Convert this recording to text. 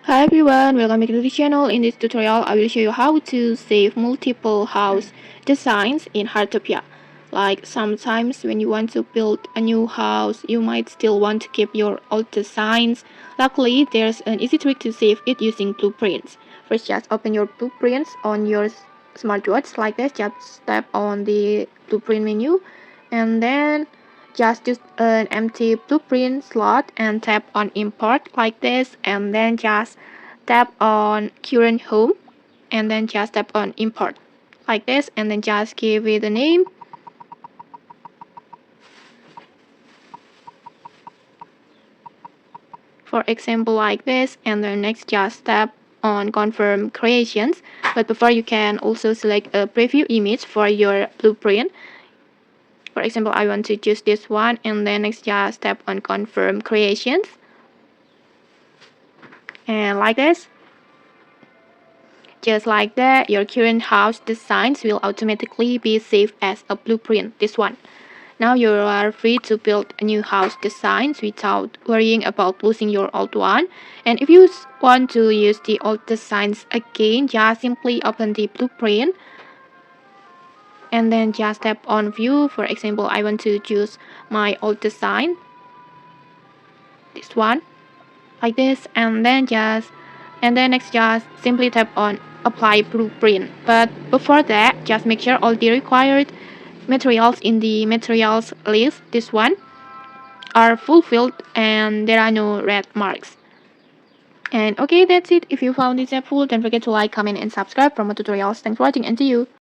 Hi everyone, welcome back to the channel. In this tutorial, I will show you how to save multiple house designs in Heartopia. Like sometimes when you want to build a new house, you might still want to keep your old designs. Luckily, there's an easy trick to save it using blueprints. First, just open your blueprints on your smartwatch like this. Just tap on the blueprint menu and then just use an empty blueprint slot and tap on import like this, and then just tap on current home and then just tap on import like this, and then just give it a name. For example like this, and then next just tap on confirm creations. But before, you can also select a preview image for your blueprint. For example, I want to choose this one, and then next just tap on confirm creations and like this. Just like that, your current house designs will automatically be saved as a blueprint, this one. Now you are free to build a new house designs without worrying about losing your old one. And if you want to use the old designs again, just simply open the blueprint and then just tap on view. For example, I want to choose my old design, this one, like this, and then next just simply tap on apply blueprint. But before that, just make sure all the required materials in the materials list, this one, are fulfilled and there are no red marks. And okay, that's it. If you found this helpful, don't forget to like, comment, and subscribe for more tutorials. Thanks for watching, and see you.